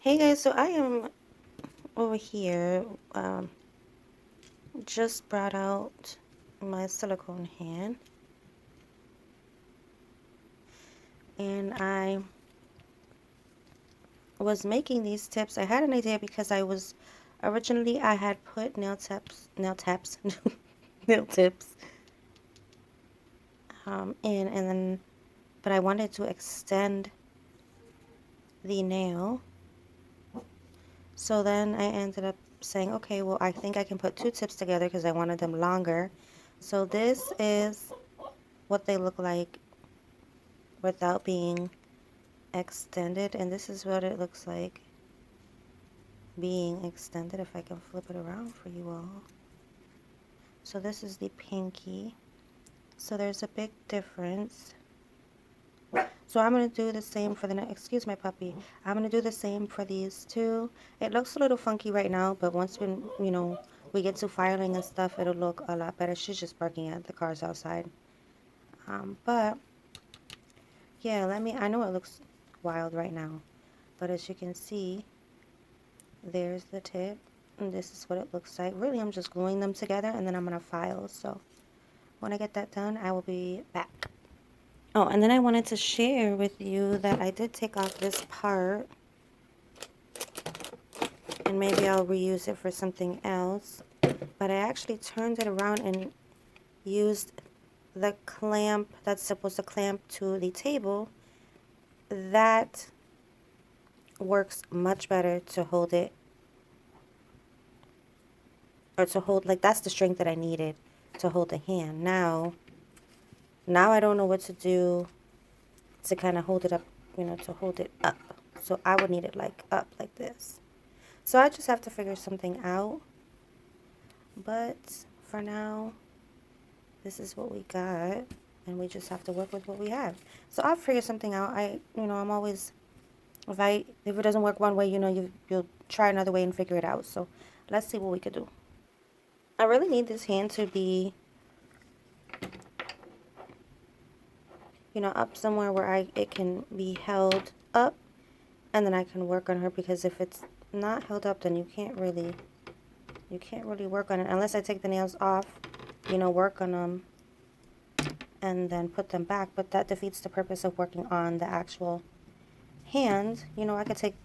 Hey guys, so I am over here, just brought out my silicone hand, and I was making these tips. I had an idea because originally I had put nail tips, in, and then, but I wanted to extend the nail. So then I ended up saying, okay, well, I think I can put two tips together because I wanted them longer. So this is what they look like without being extended, and this is what it looks like being extended, if I can flip it around for you all. So this is the pinky. So there's a big difference. So I'm going to do the same for the next, excuse my puppy. I'm going to do the same for these two. It looks a little funky right now, but once we get to filing and stuff, it'll look a lot better. She's just barking at the cars outside. But yeah, I know it looks wild right now, but as you can see, there's the tip, and this is what it looks like. Really, I'm just gluing them together, and then I'm going to file. So when I get that done, I will be back. Oh, and then I wanted to share with you that I did take off this part, and maybe I'll reuse it for something else. But I actually turned it around and used the clamp that's supposed to clamp to the table. That works much better to hold it, or to hold, like, that's the strength that I needed to hold the hand. Now I don't know what to do to kind of hold it up, to hold it up. So I would need it like up like this. So I just have to figure something out. But for now, this is what we got, and we just have to work with what we have. So I'll figure something out. I'm always, if it doesn't work one way, you'll try another way and figure it out. So let's see what we could do. I really need this hand to be, up somewhere where it can be held up, and then I can work on her, because if it's not held up, then you can't really work on it unless I take the nails off, work on them and then put them back. But that defeats the purpose of working on the actual hand. I could take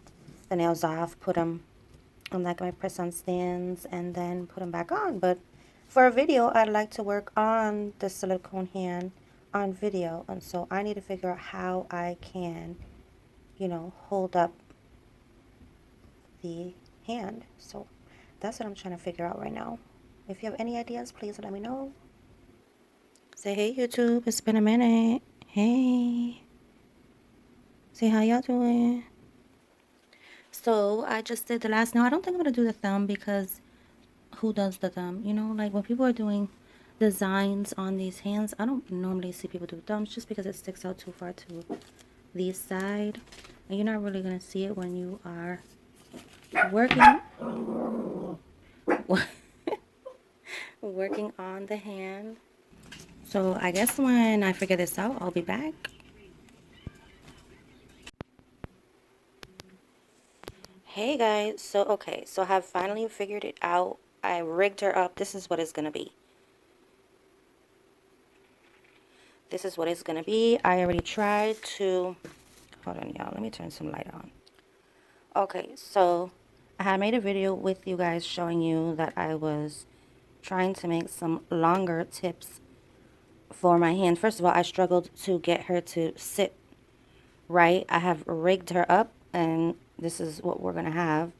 the nails off, put them on like my press-on stands, and then put them back on. But for a video, I'd like to work on the silicone hand on video, and so I need to figure out how I can, hold up the hand. So that's what I'm trying to figure out right now. If you have any ideas, please let me know. Say hey YouTube, it's been a minute. Hey. Say how y'all doing. So I just did the last nail. I don't think I'm going to do the thumb, because who does the thumb? Like when people are doing designs on these hands, I don't normally see people do thumbs, just because it sticks out too far to the side. And you're not really going to see it when you are working working on the hand. So I guess when I figure this out, I'll be back. Hey guys, so I have finally figured it out. I rigged her up. This is what it's gonna be. This is what it's gonna be. I already tried to, hold on y'all, let me turn some light on. Okay, so I had made a video with you guys showing you that I was trying to make some longer tips for my hand. First of all, I struggled to get her to sit right. I have rigged her up, and this is what we're gonna have.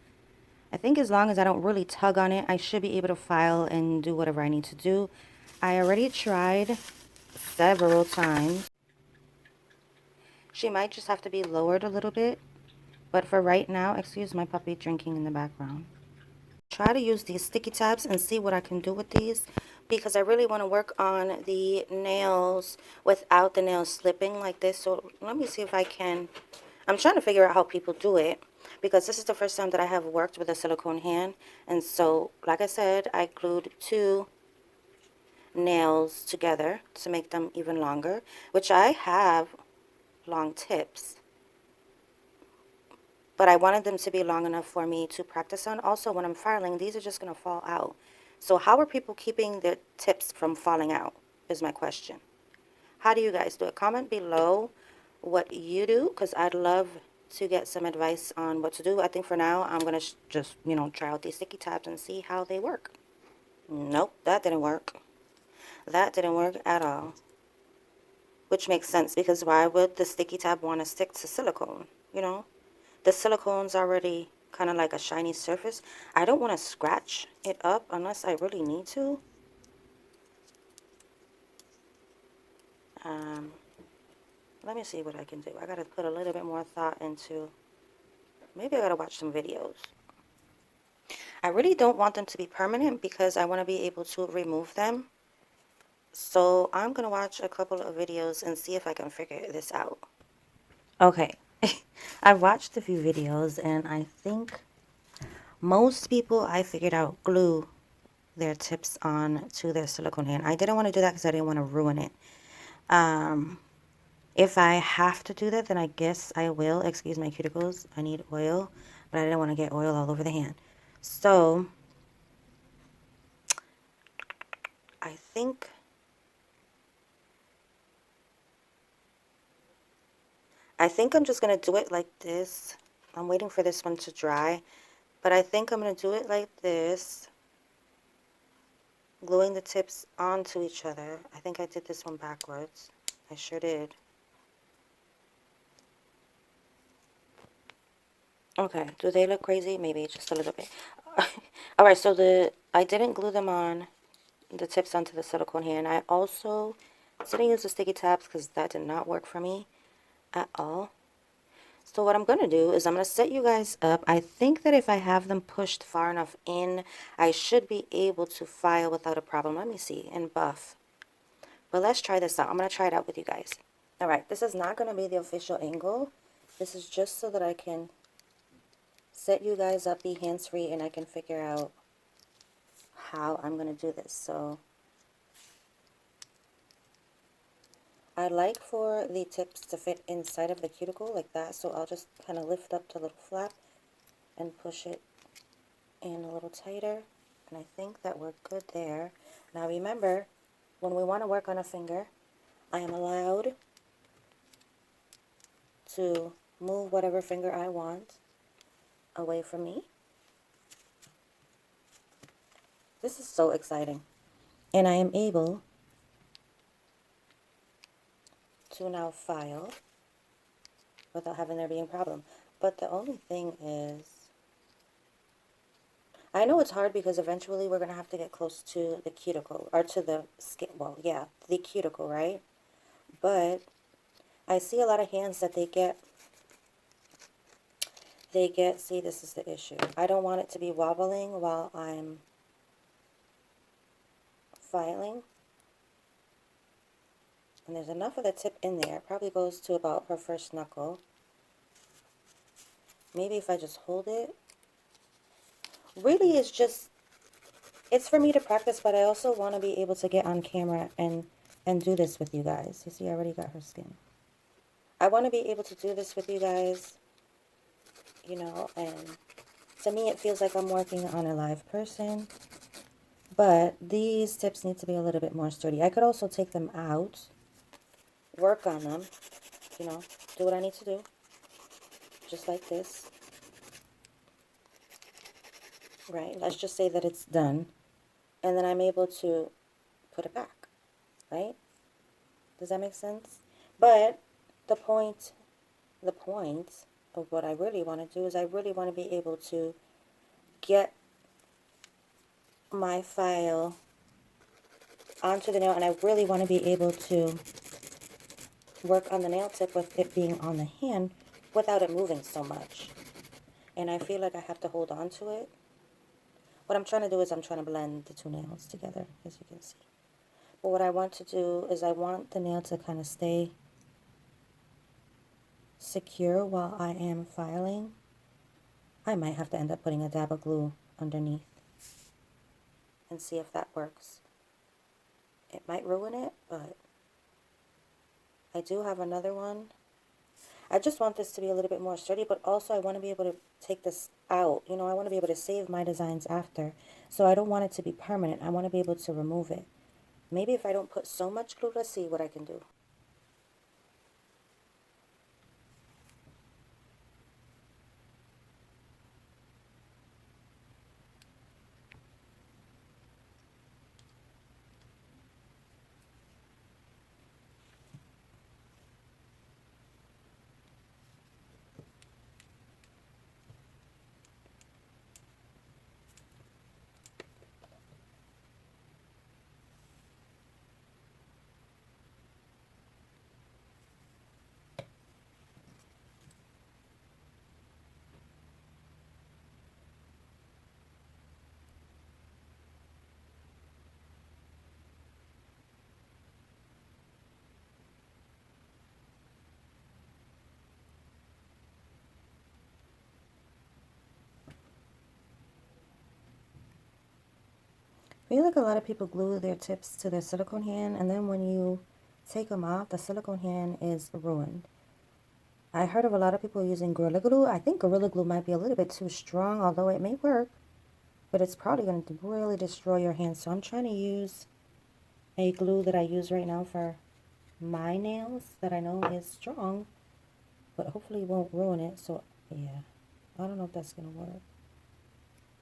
I think as long as I don't really tug on it, I should be able to file and do whatever I need to do. I already tried several times. She might just have to be lowered a little bit, but for right now, excuse my puppy drinking in the background. Try to use these sticky tabs and see what I can do with these, because I really want to work on the nails without the nails slipping like this. So let me see if I can. I'm trying to figure out how people do it, because this is the first time that I have worked with a silicone hand. And so, like I said, I glued two nails together to make them even longer, which I have long tips. but I wanted them to be long enough for me to practice on. Also, when I'm filing, these are just going to fall out. So how are people keeping their tips from falling out is my question. How do you guys do it? Comment below what you do, because I'd love to get some advice on what to do. I think for now, I'm going to just, try out these sticky tabs and see how they work. Nope, that didn't work. That didn't work at all. Which makes sense, because why would the sticky tab want to stick to silicone, The silicone's already kind of like a shiny surface. I don't want to scratch it up unless I really need to. Let me see what I can do. I got to put a little bit more thought into, maybe I got to watch some videos. I really don't want them to be permanent because I want to be able to remove them. So I'm going to watch a couple of videos and see if I can figure this out. Okay. I've watched a few videos and I think most people, I figured out, glue their tips on to their silicone hand. I didn't want to do that because I didn't want to ruin it. If I have to do that, then I guess I will. Excuse my cuticles. I need oil, but I didn't want to get oil all over the hand. So I think I'm just going to do it like this. I'm waiting for this one to dry, but I think I'm going to do it like this, gluing the tips onto each other. I think I did this one backwards. I sure did. Okay, do they look crazy? Maybe just a little bit. All right, so I didn't glue them on, the tips onto the silicone here, and I also didn't use the sticky tabs because that did not work for me at all. So what I'm going to do is I'm going to set you guys up. I think that if I have them pushed far enough in, I should be able to file without a problem. Let me see, and buff. But let's try this out. I'm going to try it out with you guys. All right, this is not going to be the official angle. This is just so that I can set you guys up, be hands-free, and I can figure out how I'm going to do this. So I like for the tips to fit inside of the cuticle like that, so I'll just kind of lift up the little flap and push it in a little tighter, and I think that we're good there. Now remember, when we want to work on a finger, I am allowed to move whatever finger I want away from me. This is so exciting. And I am able to now file without having there being a problem. But the only thing is, I know it's hard because eventually we're going to have to get close to the cuticle, or to the skin, well, yeah, the cuticle, right? But I see a lot of hands that they get, see, this is the issue. I don't want it to be wobbling while I'm filing. And there's enough of the tip in there. It probably goes to about her first knuckle. Maybe if I just hold it. Really, it's for me to practice, but I also want to be able to get on camera and do this with you guys. You see, I already got her skin. I want to be able to do this with you guys, and to me it feels like I'm working on a live person. But these tips need to be a little bit more sturdy. I could also take them out, work on them, do what I need to do, just like this. Right, let's just say that it's done, and then I'm able to put it back, right? Does that make sense? But the point of what I really want to do is I really want to be able to get my file onto the nail, and I really want to be able to work on the nail tip with it being on the hand without it moving so much. And I feel like I have to hold on to it. What I'm trying to do is I'm trying to blend the two nails together, as you can see. But what I want to do is I want the nail to kind of stay secure while I am filing. I might have to end up putting a dab of glue underneath and see if that works. It might ruin it, but I do have another one. I just want this to be a little bit more sturdy, but also I want to be able to take this out. You know, I want to be able to save my designs after. So I don't want it to be permanent. I want to be able to remove it. Maybe if I don't put so much glue, let's see what I can do. I feel like a lot of people glue their tips to their silicone hand, and then when you take them off, the silicone hand is ruined. I heard of a lot of people using Gorilla Glue. I think Gorilla Glue might be a little bit too strong, although it may work, but it's probably going to really destroy your hand. So I'm trying to use a glue that I use right now for my nails that I know is strong, but hopefully won't ruin it. So yeah, I don't know if that's going to work.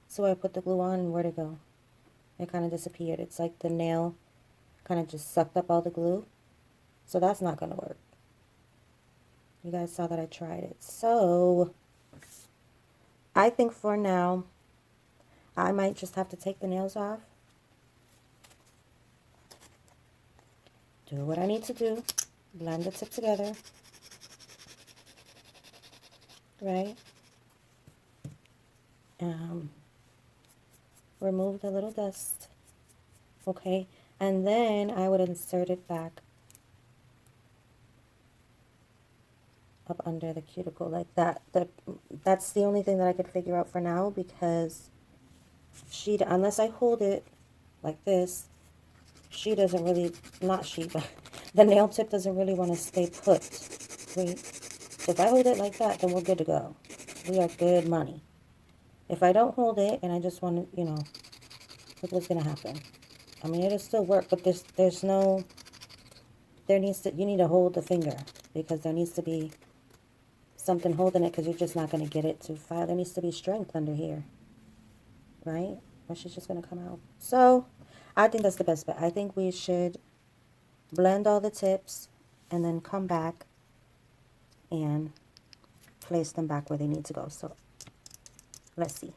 So I put the glue on and where'd it go? It kind of disappeared. It's like the nail kind of just sucked up all the glue. So that's not going to work. You guys saw that I tried it. So I think for now, I might just have to take the nails off. Do what I need to do. Blend the tip together. Right? Remove the little dust. Okay? And then I would insert it back up under the cuticle like that. That's the only thing that I could figure out for now, because unless I hold it like this, but the nail tip doesn't really want to stay put. Wait. So if I hold it like that, then we're good to go. We are good money. If I don't hold it and I just want to, look what's going to happen. I mean, it'll still work, but you need to hold the finger, because there needs to be something holding it, because you're just not going to get it to file. There needs to be strength under here, right? Or she's just going to come out. So I think that's the best bet. I think we should blend all the tips and then come back and place them back where they need to go. So let's see.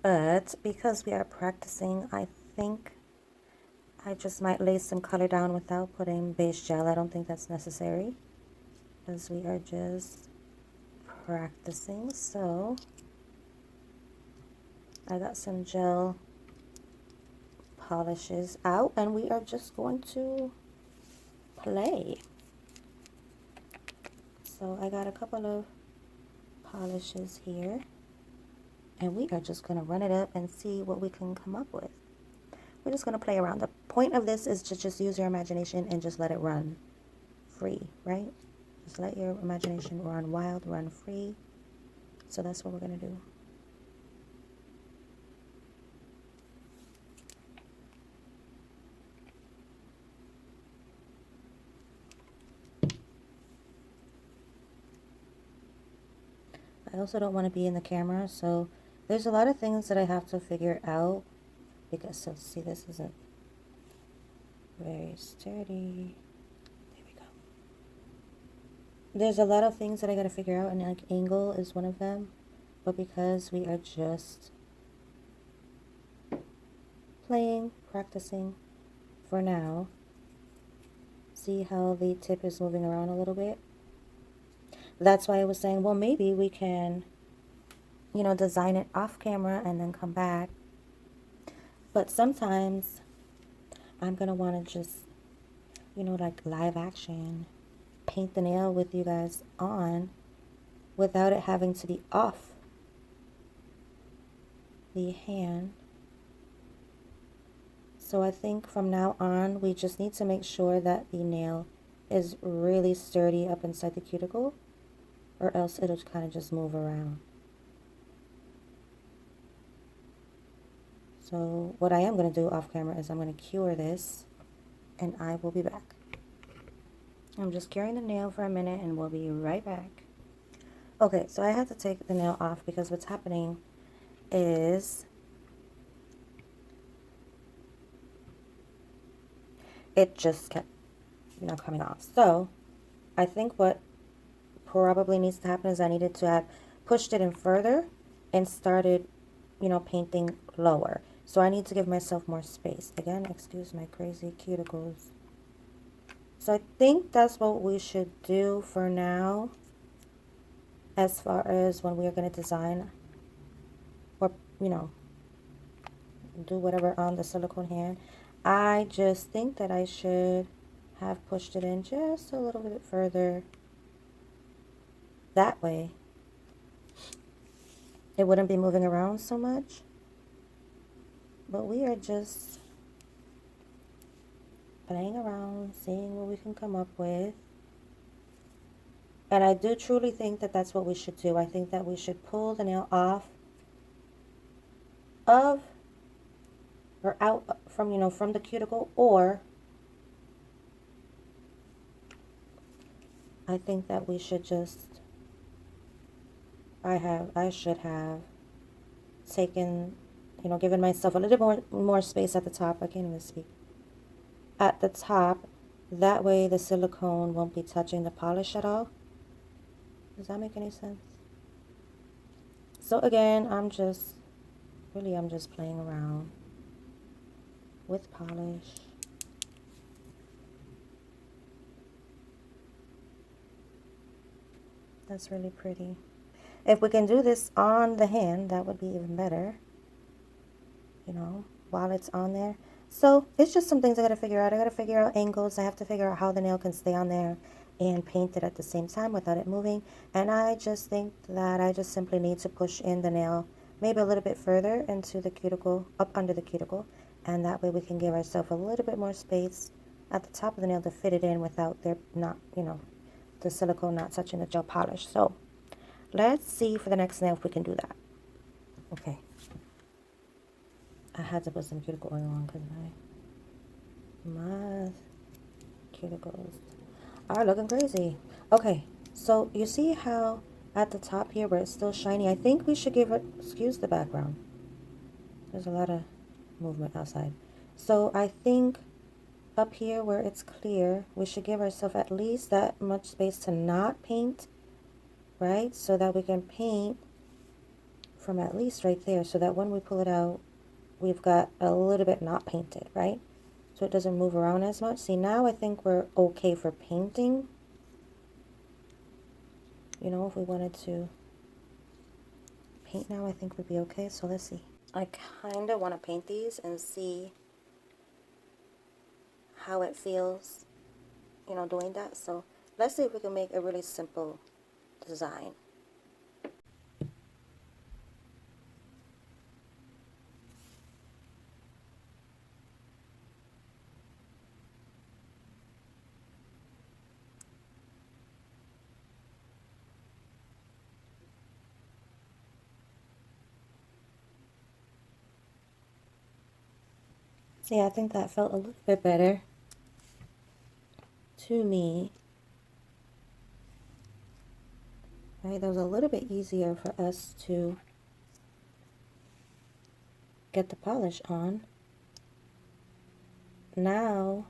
But because we are practicing, I think I just might lay some color down without putting base gel. I don't think that's necessary because we are just practicing. So I got some gel polishes out and we are just going to play. So I got a couple of polishes here and we are just going to run it up and see what we can come up with. We're just going to play around. The point of this is to just use your imagination and just let it run free, right? Just let your imagination run wild, run free. So that's what we're going to do. I also don't want to be in the camera, so there's a lot of things that I have to figure out because, so see, this isn't very sturdy. There we go. There's a lot of things that I got to figure out, and like angle is one of them, but because we are just playing, practicing for now, see how the tip is moving around a little bit? That's why I was saying, well, maybe we can, you know, design it off camera and then come back. But sometimes I'm going to want to just, you know, like live action, paint the nail with you guys on without it having to be off the hand. So I think from now on, we just need to make sure that the nail is really sturdy up inside the cuticle, or else it'll kind of just move around. So what I am going to do off camera is I'm going to cure this and I will be back. I'm just curing the nail for a minute and we'll be right back. Okay, so I had to take the nail off because what's happening is it just kept, you know, coming off. So I think what probably needs to happen is I needed to have pushed it in further and started, you know, painting lower. So I need to give myself more space. Again, excuse my crazy cuticles. So I think that's what we should do for now as far as when we are going to design or, you know, do whatever on the silicone hand. I just think that I should have pushed it in just a little bit further. That way it wouldn't be moving around so much. But we are just playing around, seeing what we can come up with. And I do truly think that that's what we should do. I think that we should pull the nail off of or out from, you know, from the cuticle, or I think that we should just, I should have taken, you know, given myself a little more space at the top. I can't even speak. At the top, that way the silicone won't be touching the polish at all. Does that make any sense? So again, I'm just playing around with polish. That's really pretty. If we can do this on the hand, that would be even better, you know, while it's on there. So it's just some things I got to figure out. I got to figure out angles. I have to figure out how the nail can stay on there and paint it at the same time without it moving. And I just think that I just simply need to push in the nail maybe a little bit further into the cuticle, up under the cuticle. And that way we can give ourselves a little bit more space at the top of the nail to fit it in without there not, you know, the silicone not touching the gel polish. So let's see for the next nail if we can do that. Okay. I had to put some cuticle oil on because my cuticles are looking crazy. Okay, so you see how at the top here where it's still shiny, I think we should give it, excuse the background. There's a lot of movement outside. So I think up here where it's clear, we should give ourselves at least that much space to not paint, right? So that we can paint from at least right there, so that when we pull it out, we've got a little bit not painted, right? So it doesn't move around as much. See, now I think we're okay for painting. You know, if we wanted to paint now, I think we'd be okay. So let's see. I kind of want to paint these and see how it feels, you know, doing that. So let's see if we can make a really simple design. See, I think that felt a little bit better to me. Right, that was a little bit easier for us to get the polish on. Now,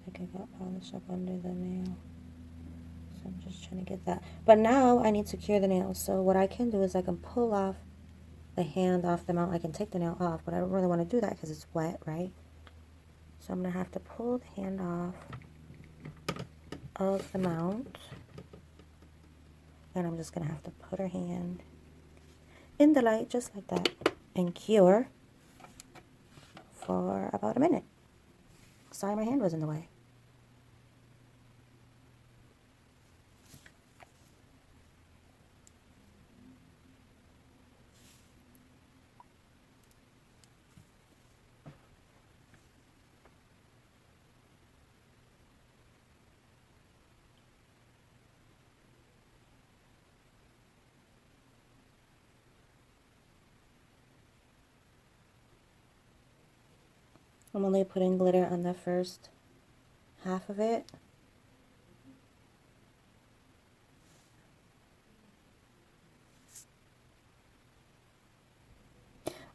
I think I got polish up under the nail. So I'm just trying to get that. But now I need to cure the nail. So what I can do is I can pull off the hand off the mount. I can take the nail off, but I don't really want to do that because it's wet, right? So I'm going to have to pull the hand off of the mount. And I'm just going to have to put her hand in the light just like that and cure for about a minute. Sorry, my hand was in the way. I'm only putting glitter on the first half of it.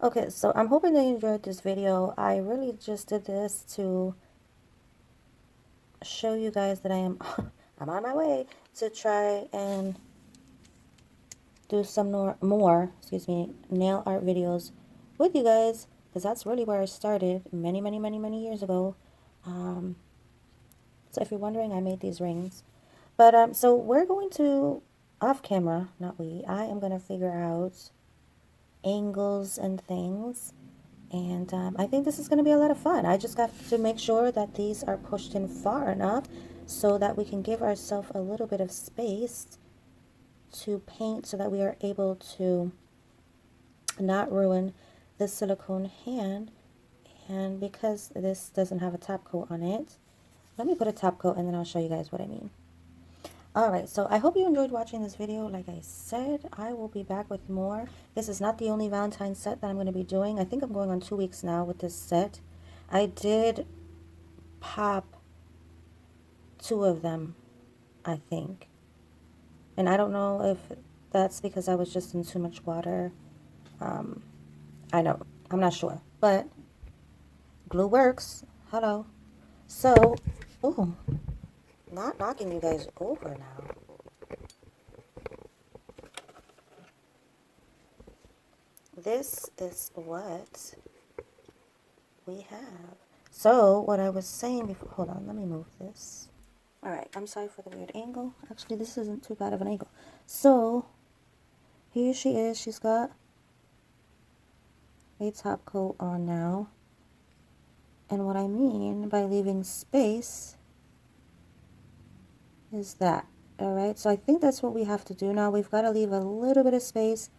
Okay, so I'm hoping that you enjoyed this video. I really just did this to show you guys that I'm on my way to try and do some more nail art videos with you guys, because that's really where I started many years ago. So if you're wondering, I made these rings. But so we're going to, off camera, not we, I am going to figure out angles and things. And I think this is going to be a lot of fun. I just have to make sure that these are pushed in far enough so that we can give ourselves a little bit of space to paint, so that we are able to not ruin the silicone hand. And because this doesn't have a top coat on it, let me put a top coat and then I'll show you guys what I mean. Alright, so I hope you enjoyed watching this video. Like I said, I will be back with more. This is not the only Valentine's set that I'm going to be doing. I think I'm going on 2 weeks now with this set. I did pop 2 of them, I think. And I don't know if that's because I was just in too much water. I know, I'm not sure. But glue works. Hello. So, ooh. Not knocking you guys over now. This is what we have. So, what I was saying before, hold on, let me move this. Alright, I'm sorry for the weird angle. Actually, this isn't too bad of an angle. So, here she is. She's got a top coat on now. And what I mean by leaving space is that. Alright, so I think that's what we have to do now. We've got to leave a little bit of space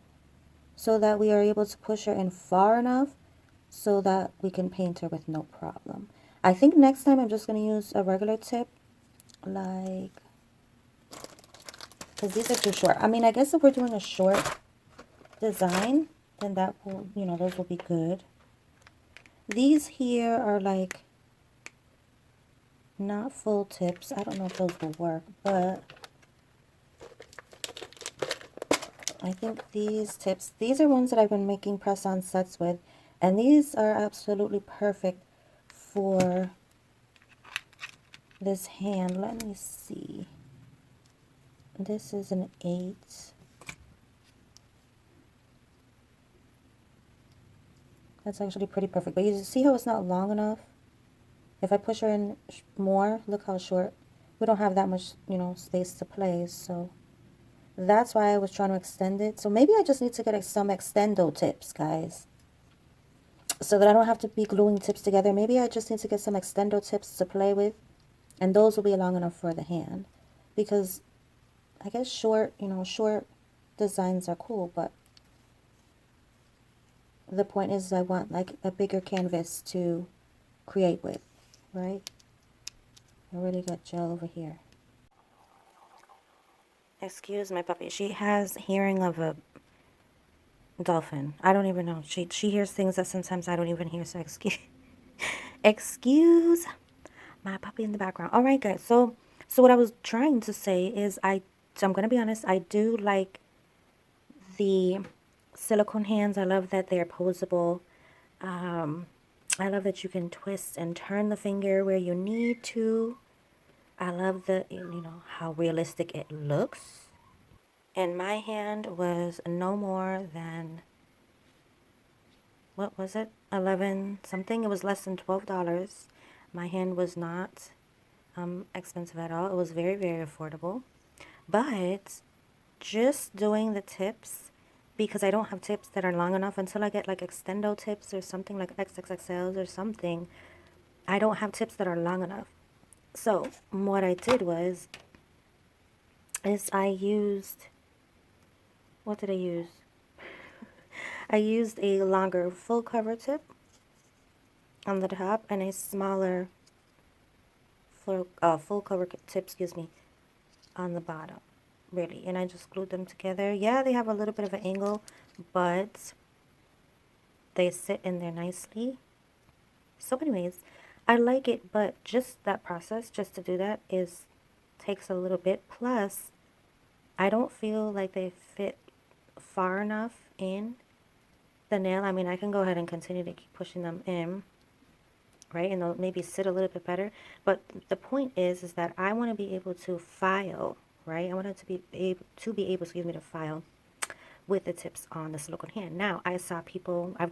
so that we are able to push her in far enough so that we can paint her with no problem. I think next time I'm just going to use a regular tip, like, because these are too short. I mean, I guess if we're doing a short design, then that will, you know, those will be good. These here are like not full tips. I don't know if those will work, but I think these tips, these are ones that I've been making press-on sets with, and these are absolutely perfect for this hand, let me see. This is an 8. That's actually pretty perfect. But you see how it's not long enough? If I push her in more, look how short. We don't have that much, you know, space to play. So that's why I was trying to extend it. So maybe I just need to get some extendo tips, guys. So that I don't have to be gluing tips together. Maybe I just need to get some extendo tips to play with. And those will be long enough for the hand. Because I guess short, you know, short designs are cool. But the point is I want like a bigger canvas to create with, right? I really got gel over here. Excuse my puppy. She has hearing of a dolphin. I don't even know. She hears things that sometimes I don't even hear. So excuse my puppy in the background. All right, guys. So what I was trying to say is I'm gonna be honest. I do like the silicone hands. I love that they're posable. I love that you can twist and turn the finger where you need to. I love the, you know, how realistic it looks. And my hand was no more than, what was it? 11 something. It was less than $12. My hand was not expensive at all. It was very, very affordable. But just doing the tips, because I don't have tips that are long enough until I get like extendo tips or something like XXXLs or something. I don't have tips that are long enough. So what I did was, is I used, what did I use? I used a longer full cover tip on the top and a smaller full cover tip, excuse me, on the bottom, really. And I just glued them together. Yeah, they have a little bit of an angle, but they sit in there nicely. So anyways, I like it, but just that process, just to do that, takes a little bit. Plus, I don't feel like they fit far enough in the nail. I mean, I can go ahead and continue to keep pushing them in, right? And they'll maybe sit a little bit better. But the point is that I want to be able to file, right? I want it to be able, excuse me, to file with the tips on the silicone hand. Now, I've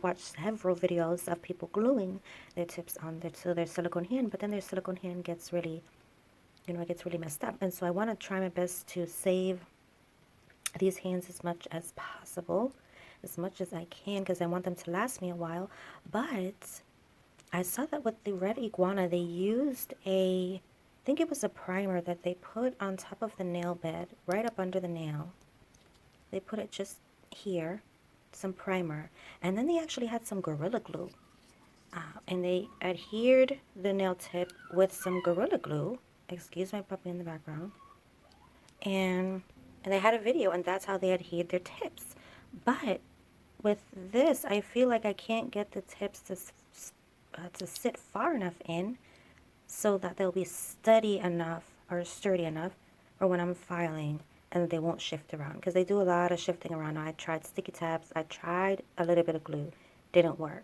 watched several videos of people gluing their tips on their silicone hand, but then their silicone hand gets really, you know, it gets really messed up. And so I want to try my best to save these hands as much as possible, as much as I can, because I want them to last me a while. But I saw that with the red iguana, they used I think it was a primer that they put on top of the nail bed, right up under the nail. They put it just here, some primer, and then they actually had some Gorilla Glue. And they adhered the nail tip with some Gorilla Glue. Excuse my puppy in the background. And they had a video, and that's how they adhered their tips. But with this, I feel like I can't get the tips to sit far enough in so that they'll be steady enough or sturdy enough for when I'm filing, and they won't shift around, because they do a lot of shifting around. I tried sticky tabs, I tried a little bit of glue, didn't work.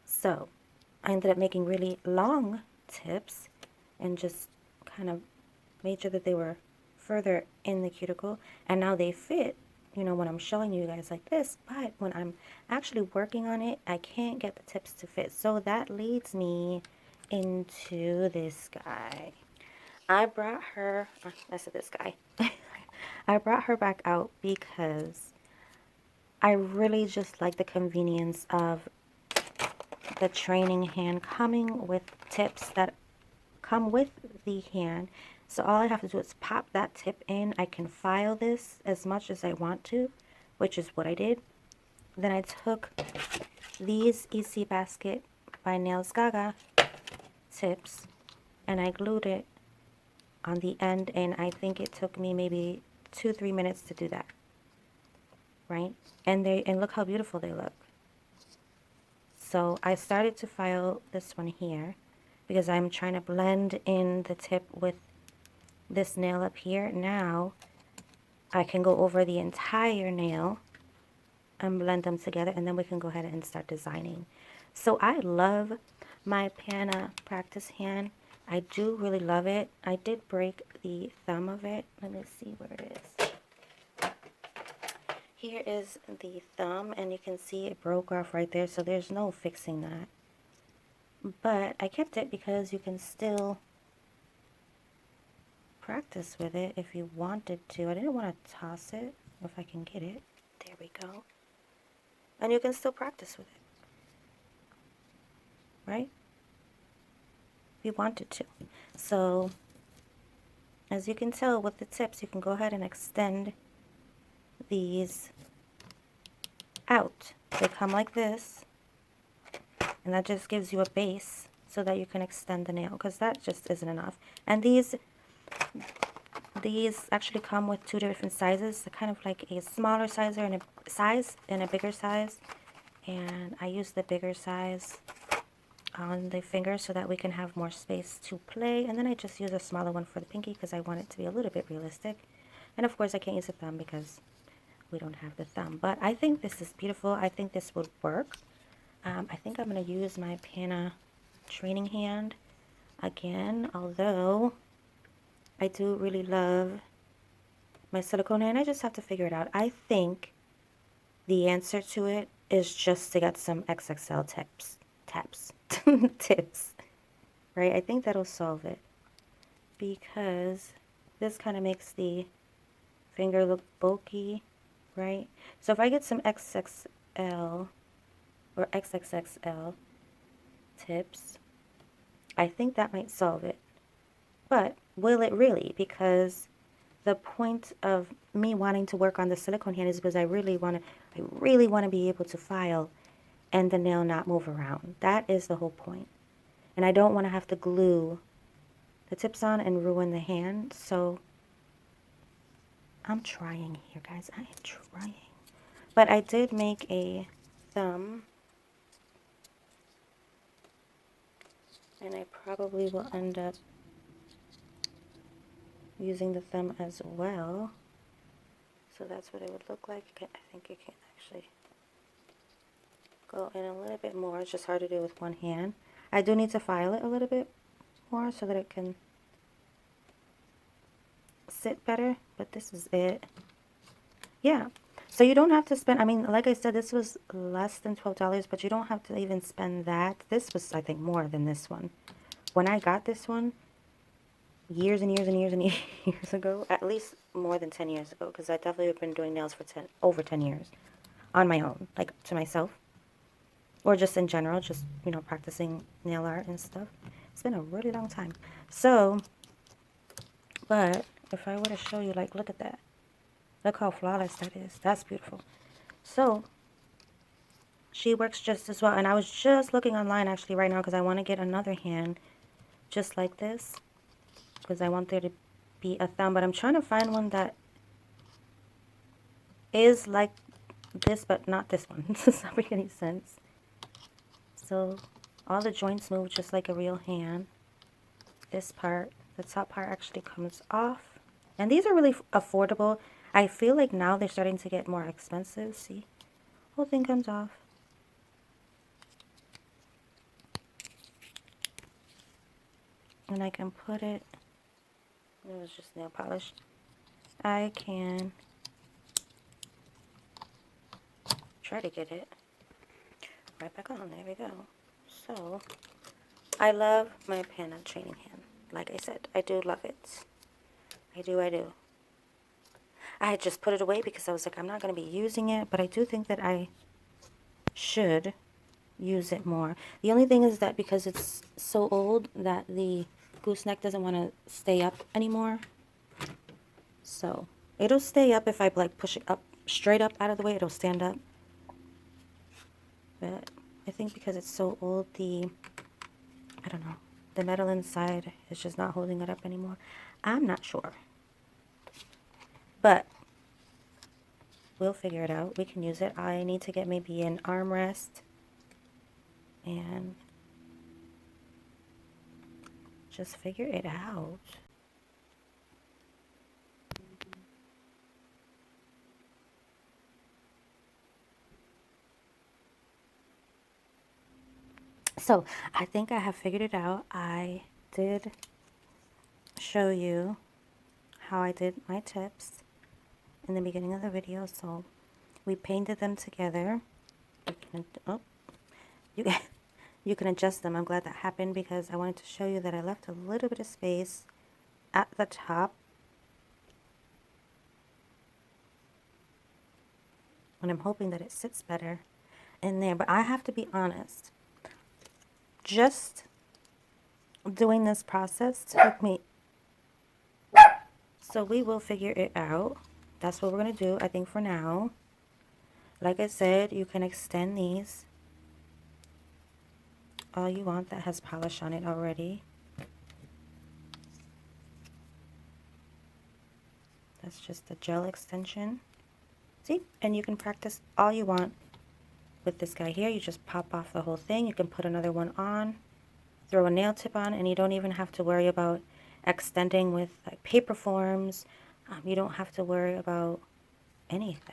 So I ended up making really long tips and just kind of made sure that they were further in the cuticle, and now they fit, you know, when I'm showing you guys like this. But when I'm actually working on it, I can't get the tips to fit. So that leads me into this guy. I brought her, I said this guy. I brought her back out because I really just like the convenience of the training hand coming with tips that come with the hand. So all I have to do is pop that tip in. I can file this as much as I want to, which is what I did. Then I took these Easy Basket by Nails Gaga tips and I glued it on the end, and I think it took me maybe 2-3 minutes to do that, right? And look how beautiful they look. So I started to file this one here because I'm trying to blend in the tip with this nail up here. Now I can go over the entire nail and blend them together, and then we can go ahead and start designing. So I love my Pana practice hand I do really love it. I did break the thumb of it. Let me see where it is. Here is the thumb, and you can see it broke off right there, so there's no fixing that. But I kept it because you can still practice with it if you wanted to. I didn't want to toss it if I can get it. There we go. And you can still practice with it, right? If you wanted to. So, as you can tell with the tips, you can go ahead and extend these out. They come like this, and that just gives you a base so that you can extend the nail, because that just isn't enough. And these actually come with two different sizes. They're kind of like a smaller size and a bigger size. And I use the bigger size on the finger so that we can have more space to play. And then I just use a smaller one for the pinky because I want it to be a little bit realistic. And of course I can't use a thumb because we don't have the thumb. But I think this is beautiful. I think this would work. I think I'm going to use my Pana training hand again, although I do really love my silicone hand. I just have to figure it out. I think the answer to it is just to get some XXL tips, right? I think that'll solve it, because this kind of makes the finger look bulky, right? So if I get some XXL or XXXL tips, I think that might solve it. But will it really? Because the point of me wanting to work on the silicone hand is because I really want to be able to file and the nail not move around. That is the whole point. And I don't want to have to glue the tips on and ruin the hand. So I'm trying here, guys. I am trying. But I did make a thumb, and I probably will end up using the thumb as well. So that's what it would look like. I think you can actually go in a little bit more. It's just hard to do with one hand. I do need to file it a little bit more so that it can sit better, but this is it. Yeah, so you don't have to spend, I mean, like I said, this was less than $12, but you don't have to even spend that. This was, I think, more than this one. When I got this one, years and years and years and years ago, at least more than 10 years ago, because I definitely have been doing nails for over 10 years on my own, like to myself, or just in general, just, you know, practicing nail art and stuff. It's been a really long time. So, but if I were to show you, like, look at that. Look how flawless that is. That's beautiful. So, she works just as well. And I was just looking online actually right now because I want to get another hand just like this, because I want there to be a thumb. But I'm trying to find one that is like this, but not this one. Does that make any sense? So, all the joints move just like a real hand. This part, the top part actually comes off. And these are really affordable. I feel like now they're starting to get more expensive. See? Whole thing comes off. And I can put it, it was just nail polish. I can try to get it right back on. There we go. So, I love my Pana training hand. Like I said, I do love it. I do. I had just put it away because I was like, I'm not going to be using it, but I do think that I should use it more. The only thing is that because it's so old that the gooseneck doesn't want to stay up anymore. So, it'll stay up if I like push it up, straight up out of the way, it'll stand up. But I think because it's so old, I don't know, the metal inside is just not holding it up anymore. I'm not sure. But we'll figure it out. We can use it. I need to get maybe an armrest and just figure it out. So I think I have figured it out. I did show you how I did my tips in the beginning of the video. So we painted them together. Oh, you can adjust them. I'm glad that happened because I wanted to show you that I left a little bit of space at the top. And I'm hoping that it sits better in there. But I have to be honest, just doing this process took me, so we will figure it out. That's what we're going to do, I think, for now. Like I said, you can extend these all you want that has polish on it already. That's just the gel extension. See? And you can practice all you want with this guy here. You just pop off the whole thing. You can put another one on, throw a nail tip on, and you don't even have to worry about extending with like paper forms. You don't have to worry about any of that.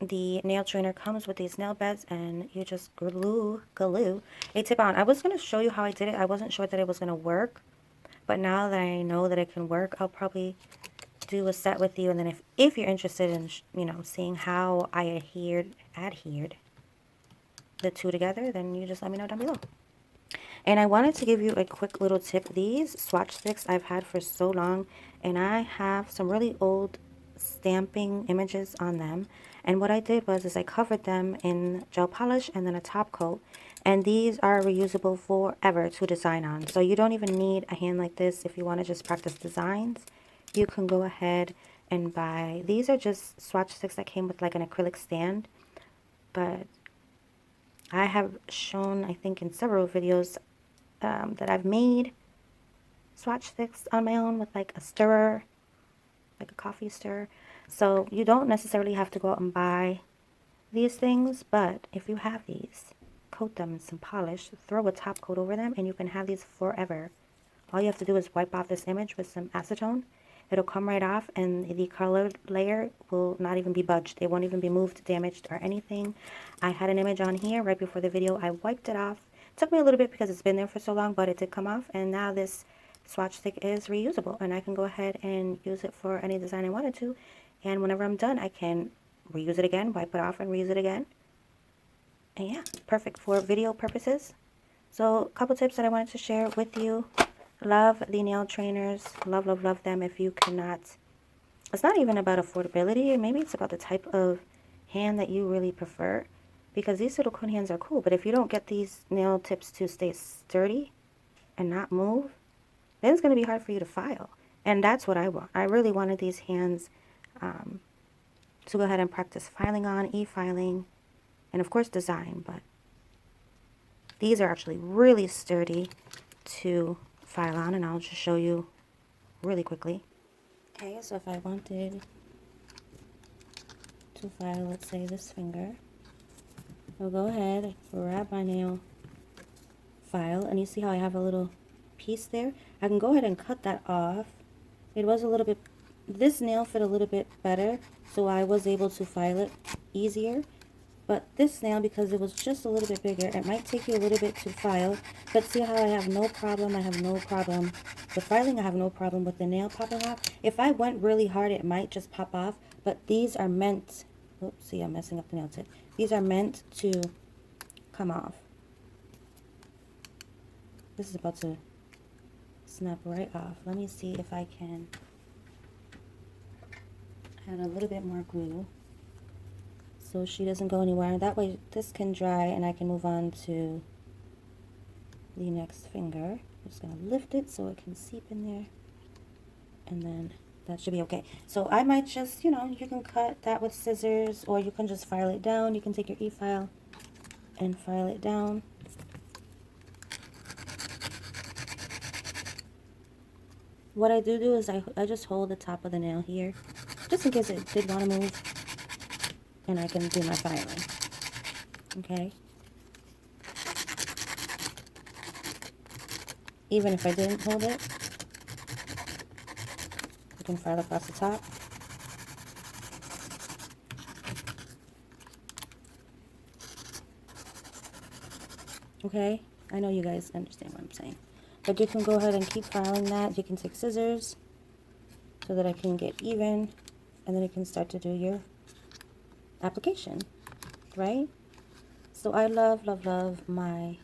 The nail trainer comes with these nail beds, and you just glue a tip on. I was going to show you how I did it. I wasn't sure that it was going to work, but now that I know that it can work, I'll probably do a set with you. And then if you're interested in, you know, seeing how I adhered the two together, then you just let me know down below. And I wanted to give you a quick little tip. These swatch sticks I've had for so long, and I have some really old stamping images on them. And what I did was I covered them in gel polish and then a top coat. And these are reusable forever to design on. So you don't even need a hand like this if you want to just practice designs. You can go ahead and buy. These are just swatch sticks that came with like an acrylic stand. But I have shown, I think, in several videos that I've made swatch sticks on my own with like a stirrer, like a coffee stirrer. So you don't necessarily have to go out and buy these things, but if you have these, coat them in some polish, throw a top coat over them, and you can have these forever. All you have to do is wipe off this image with some acetone. It'll come right off, and the color layer will not even be budged. It won't even be moved, damaged, or anything. I had an image on here right before the video. I wiped it off. It took me a little bit because it's been there for so long, but it did come off, and now this swatch stick is reusable, and I can go ahead and use it for any design I wanted to. And whenever I'm done, I can reuse it again, wipe it off, and reuse it again. And yeah, perfect for video purposes. So a couple tips that I wanted to share with you. Love the nail trainers. Love, love, love them. If you cannot, it's not even about affordability. Maybe it's about the type of hand that you really prefer. Because these silicone hands are cool. But if you don't get these nail tips to stay sturdy and not move, then it's going to be hard for you to file. And that's what I want. I really wanted these hands to go ahead and practice filing on, e-filing, and of course design. But these are actually really sturdy to file on, and I'll just show you really quickly. Okay, so if I wanted to file, let's say, this finger, I'll go ahead, grab my nail file, and you see how I have a little piece there? I can go ahead and cut that off. It was a little bit, this nail fit a little bit better, so I was able to file it easier. But this nail, because it was just a little bit bigger, it might take you a little bit to file. But see how I have no problem? I have no problem with filing. I have no problem with the nail popping off. If I went really hard, it might just pop off. But these are meant, oops, see, I'm messing up the nail tip. These are meant to come off. This is about to snap right off. Let me see if I can add a little bit more glue so she doesn't go anywhere. That way this can dry and I can move on to the next finger. I'm just going to lift it so it can seep in there, and then that should be okay. So I might just, you know, you can cut that with scissors, or you can just file it down. You can take your e-file and file it down. What I do is I just hold the top of the nail here, just in case it did want to move, and I can do my filing. Okay? Even if I didn't hold it, you can file across the top. Okay? I know you guys understand what I'm saying. But you can go ahead and keep filing that. You can take scissors so that I can get even, and then you can start to do your application, right? So I love, love, love my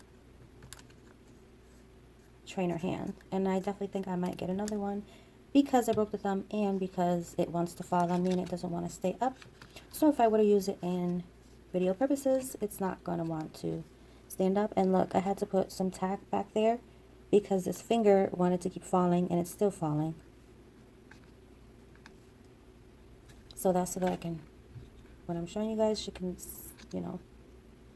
trainer hand, and I definitely think I might get another one because I broke the thumb and because it wants to fall on me and it doesn't want to stay up. So if I were to use it in video purposes, it's not going to want to stand up. And look, I had to put some tack back there because this finger wanted to keep falling, and it's still falling. So that's so that I can, when I'm showing you guys, she can, you know,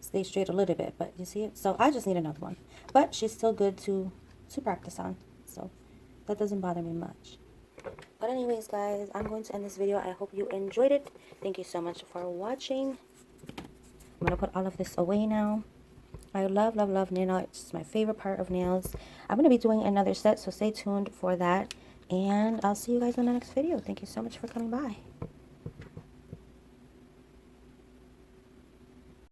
stay straight a little bit. But you see it? So I just need another one. But she's still good to practice on. So that doesn't bother me much. But anyways, guys, I'm going to end this video. I hope you enjoyed it. Thank you so much for watching. I'm going to put all of this away now. I love, love, love nail art. It's my favorite part of nails. I'm going to be doing another set, so stay tuned for that. And I'll see you guys in the next video. Thank you so much for coming by.